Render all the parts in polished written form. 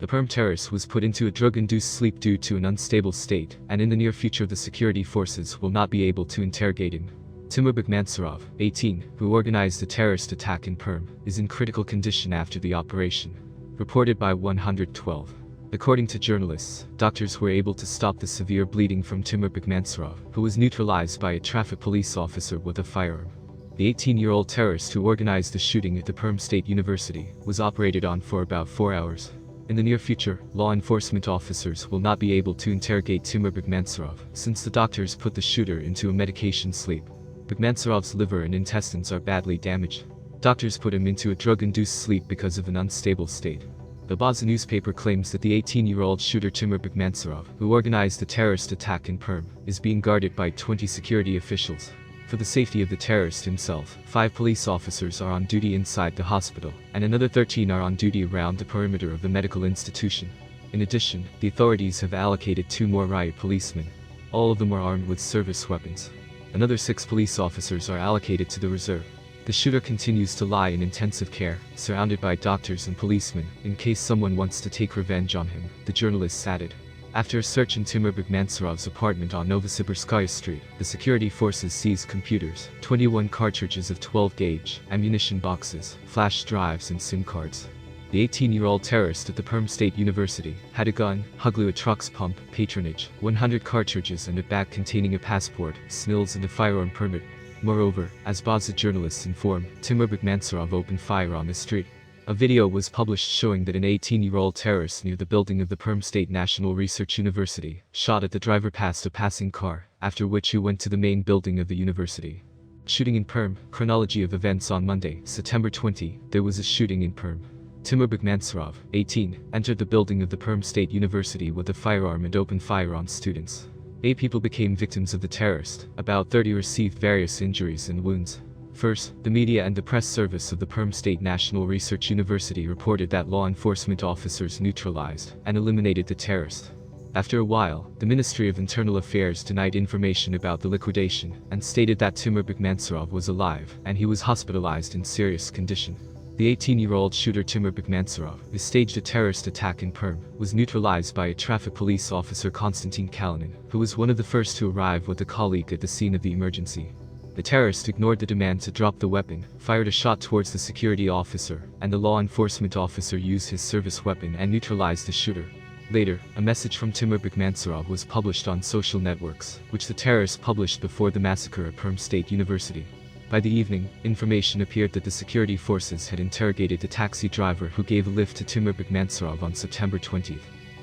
The Perm terrorist was put into a drug-induced sleep due to an unstable state, and in the near future the security forces will not be able to interrogate him. Timur Bekmansurov, 18, who organized the terrorist attack in Perm, is in critical condition after the operation. Reported by 112. According to journalists, doctors were able to stop the severe bleeding from Timur Bekmansurov, who was neutralized by a traffic police officer with a firearm. The 18-year-old terrorist who organized the shooting at the Perm State University was operated on for about 4 hours. In the near future, law enforcement officers will not be able to interrogate Timur Bekmansurov, since the doctors put the shooter into a medication sleep. Bekmansurov's liver and intestines are badly damaged. Doctors put him into a drug-induced sleep because of an unstable state. The Baza newspaper claims that the 18-year-old shooter Timur Bekmansurov, who organized the terrorist attack in Perm, is being guarded by 20 security officials. For the safety of the terrorist himself, 5 police officers are on duty inside the hospital, and another 13 are on duty around the perimeter of the medical institution. In addition, the authorities have allocated 2 more riot policemen. All of them are armed with service weapons. Another 6 police officers are allocated to the reserve. The shooter continues to lie in intensive care, surrounded by doctors and policemen, in case someone wants to take revenge on him, the journalists added. After a search in Timur Bekmansurov's apartment on Novosibirskaya Street, the security forces seized computers, 21 cartridges of 12-gauge, ammunition boxes, flash drives and SIM cards. The 18-year-old terrorist at the Perm State University had a gun, Huglu a truck's pump, patronage, 100 cartridges and a bag containing a passport, snills and a firearm permit. Moreover, as Baza journalists inform, Timur Bekmansurov opened fire on the street. A video was published showing that an 18-year-old terrorist near the building of the Perm State National Research University shot at the driver past a passing car, after which he went to the main building of the university. Shooting in Perm. Chronology of events on Monday, September 20, there was a shooting in Perm. Timur Bekmansurov, 18, entered the building of the Perm State University with a firearm and opened fire on students. 8 people became victims of the terrorist, about 30 received various injuries and wounds. First, the media and the press service of the Perm State National Research University reported that law enforcement officers neutralized and eliminated the terrorist. After a while, the Ministry of Internal Affairs denied information about the liquidation and stated that Timur Bekmansurov was alive and he was hospitalized in serious condition. The 18-year-old shooter Timur Bekmansurov, who staged a terrorist attack in Perm, was neutralized by a traffic police officer Konstantin Kalinin, who was one of the first to arrive with a colleague at the scene of the emergency. The terrorist ignored the demand to drop the weapon, fired a shot towards the security officer, and the law enforcement officer used his service weapon and neutralized the shooter. Later, a message from Timur Bekmansurov was published on social networks, which the terrorist published before the massacre at Perm State University. By the evening, information appeared that the security forces had interrogated the taxi driver who gave a lift to Timur Bekmansurov on September 20.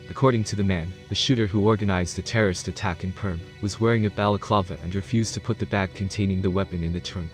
According to the man, the shooter who organized the terrorist attack in Perm was wearing a balaclava and refused to put the bag containing the weapon in the trunk.